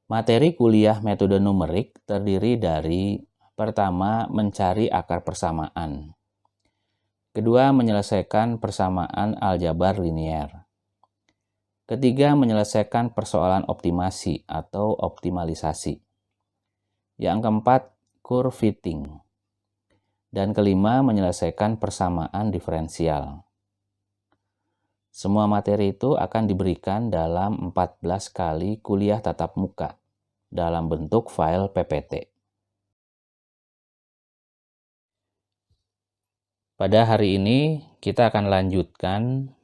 Materi kuliah metode numerik terdiri dari pertama, mencari akar persamaan. Kedua, menyelesaikan persamaan aljabar linier. Ketiga, menyelesaikan persoalan optimasi atau optimalisasi. Yang keempat, curve fitting. Dan kelima, menyelesaikan persamaan diferensial. Semua materi itu akan diberikan dalam 14 kali kuliah tatap muka dalam bentuk file PPT. Pada hari ini kita akan lanjutkan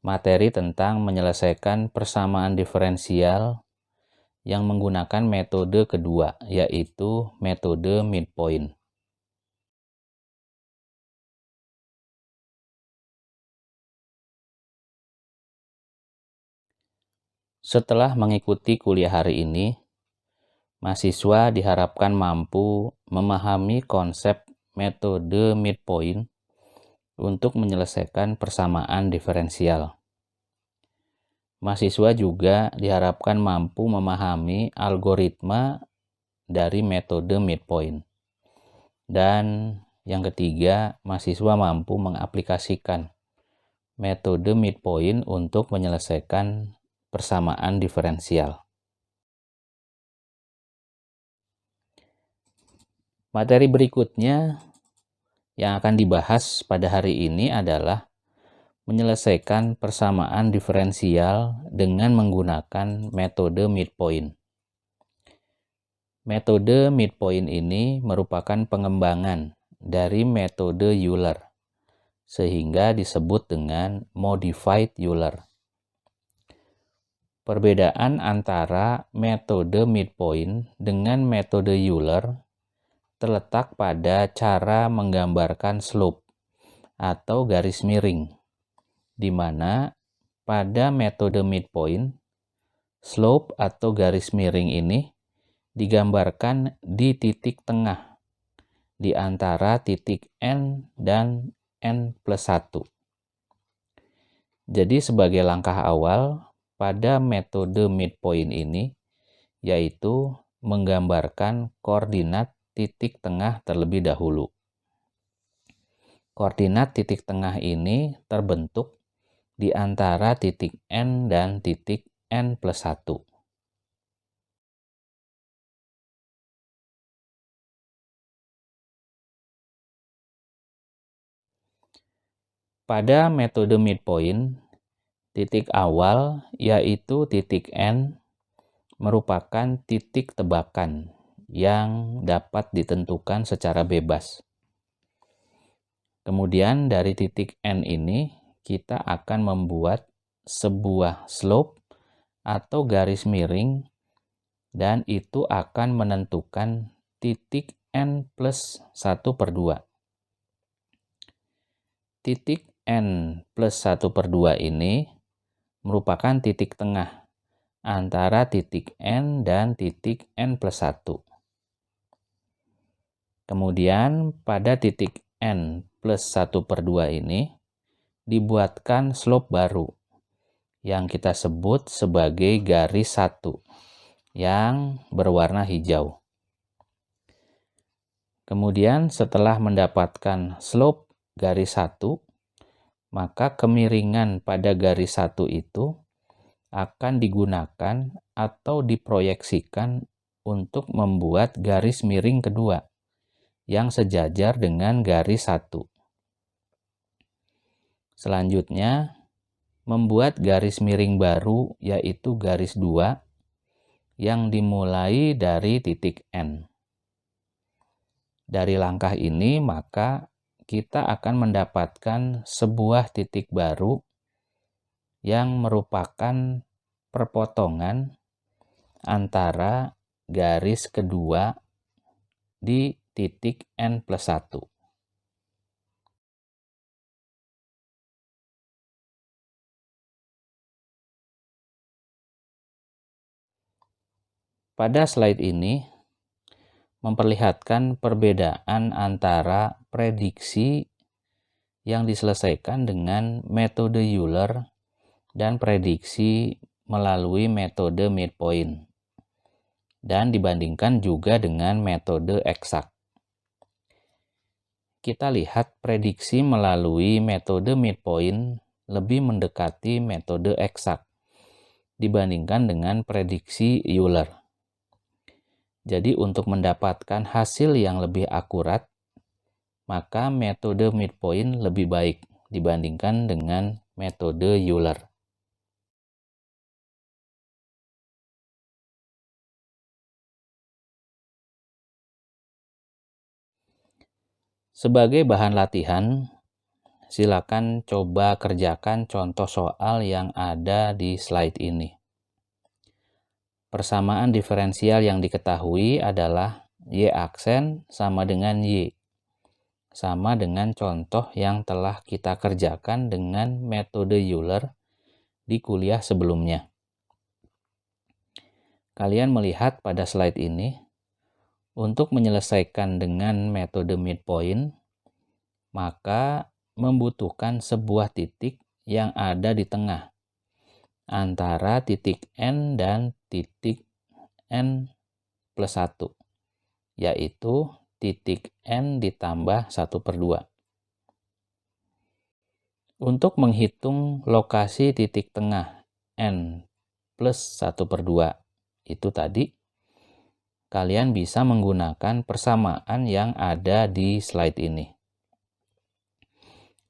materi tentang menyelesaikan persamaan diferensial yang menggunakan metode kedua, yaitu metode midpoint. Setelah mengikuti kuliah hari ini, mahasiswa diharapkan mampu memahami konsep metode midpoint untuk menyelesaikan persamaan diferensial. Mahasiswa juga diharapkan mampu memahami algoritma dari metode midpoint. Dan yang ketiga, mahasiswa mampu mengaplikasikan metode midpoint untuk menyelesaikan persamaan diferensial. Materi berikutnya yang akan dibahas pada hari ini adalah menyelesaikan persamaan diferensial dengan menggunakan metode midpoint. Metode midpoint ini merupakan pengembangan dari metode Euler, sehingga disebut dengan modified Euler. Perbedaan antara metode midpoint dengan metode Euler terletak pada cara menggambarkan slope atau garis miring, di mana pada metode midpoint, slope atau garis miring ini digambarkan di titik tengah di antara titik N dan N+1. Jadi sebagai langkah awal pada metode midpoint ini, yaitu menggambarkan koordinat titik tengah terlebih dahulu. Koordinat titik tengah ini terbentuk di antara titik N dan titik N+1. Pada metode midpoint, titik awal yaitu titik N merupakan titik tebakan yang dapat ditentukan secara bebas. Kemudian dari titik N ini kita akan membuat sebuah slope atau garis miring dan itu akan menentukan titik N+1/2. Titik N+1/2 ini merupakan titik tengah antara titik N dan titik N+1. Kemudian pada titik N+1/2 ini dibuatkan slope baru yang kita sebut sebagai garis 1 yang berwarna hijau. Kemudian setelah mendapatkan slope garis 1, maka kemiringan pada garis 1 itu akan digunakan atau diproyeksikan untuk membuat garis miring kedua yang sejajar dengan garis 1. Selanjutnya, membuat garis miring baru yaitu garis 2 yang dimulai dari titik N. Dari langkah ini maka kita akan mendapatkan sebuah titik baru yang merupakan perpotongan antara garis kedua di titik N+1. Pada slide ini memperlihatkan perbedaan antara prediksi yang diselesaikan dengan metode Euler dan prediksi melalui metode midpoint. dan dibandingkan juga dengan metode eksak. Kita lihat prediksi melalui metode midpoint lebih mendekati metode eksak dibandingkan dengan prediksi Euler. Jadi untuk mendapatkan hasil yang lebih akurat, maka metode midpoint lebih baik dibandingkan dengan metode Euler. Sebagai bahan latihan, silakan coba kerjakan contoh soal yang ada di slide ini. Persamaan diferensial yang diketahui adalah Y aksen sama dengan Y. Sama dengan contoh yang telah kita kerjakan dengan metode Euler di kuliah sebelumnya. Kalian melihat pada slide ini, untuk menyelesaikan dengan metode midpoint, maka membutuhkan sebuah titik yang ada di tengah antara titik N dan titik N plus 1, yaitu titik N ditambah 1/2. Untuk menghitung lokasi titik tengah N plus 1/2 itu tadi, kalian bisa menggunakan persamaan yang ada di slide ini.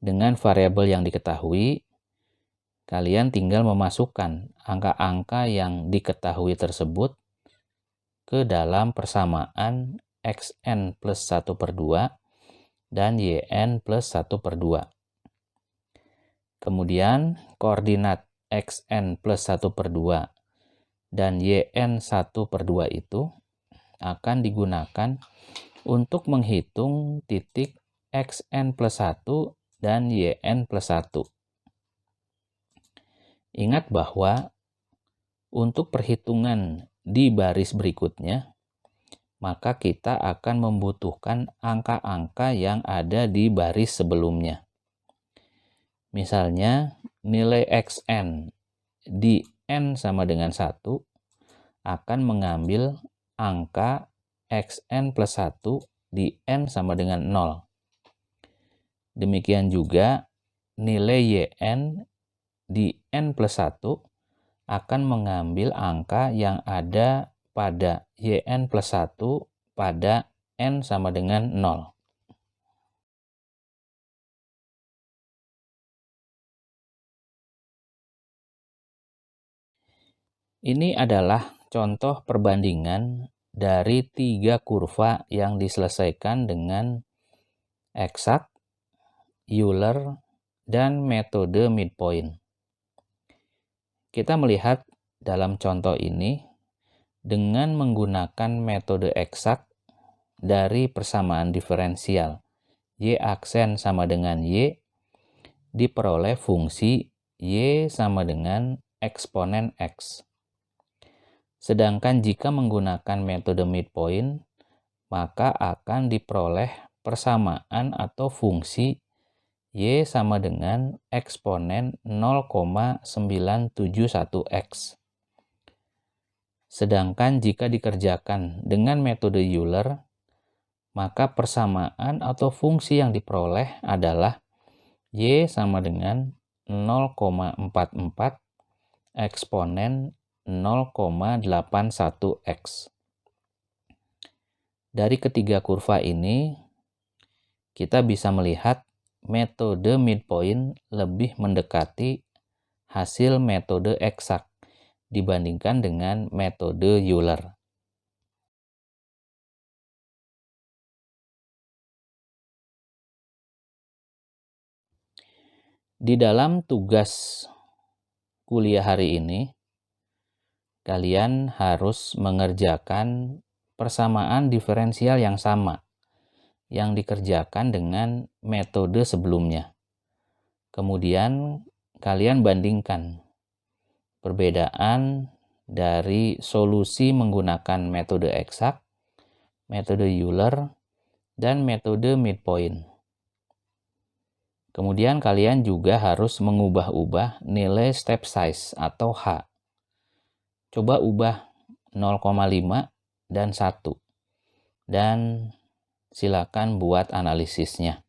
Dengan variabel yang diketahui, kalian tinggal memasukkan angka-angka yang diketahui tersebut ke dalam persamaan xn plus 1/2 dan yn plus 1/2. Kemudian koordinat xn plus 1/2 dan yn 1/2 itu akan digunakan untuk menghitung titik xn plus 1 dan yn plus 1. Ingat bahwa untuk perhitungan di baris berikutnya, maka kita akan membutuhkan angka-angka yang ada di baris sebelumnya. Misalnya, nilai xn di n sama dengan 1 akan mengambil angka xn plus 1 di n sama dengan 0. Demikian juga nilai yn di n plus 1 akan mengambil angka yang ada pada yn plus 1 pada n sama dengan 0. Ini adalah contoh perbandingan dari 3 kurva yang diselesaikan dengan eksak, Euler, dan metode midpoint. Kita melihat dalam contoh ini dengan menggunakan metode eksak dari persamaan diferensial Y aksen sama dengan Y diperoleh fungsi Y sama dengan eksponen X. Sedangkan jika menggunakan metode midpoint, maka akan diperoleh persamaan atau fungsi Y sama dengan eksponen 0,971X. Sedangkan jika dikerjakan dengan metode Euler, maka persamaan atau fungsi yang diperoleh adalah Y sama dengan 0,44 eksponen 0,81X. Dari ketiga kurva ini, kita bisa melihat metode midpoint lebih mendekati hasil metode eksak dibandingkan dengan metode Euler. Di dalam tugas kuliah hari ini, kalian harus mengerjakan persamaan diferensial yang sama yang dikerjakan dengan metode sebelumnya. Kemudian kalian bandingkan perbedaan dari solusi menggunakan metode eksak, metode Euler, dan metode midpoint. Kemudian kalian juga harus mengubah-ubah nilai step size atau H. Coba ubah 0,5 dan 1. Dan silakan buat analisisnya.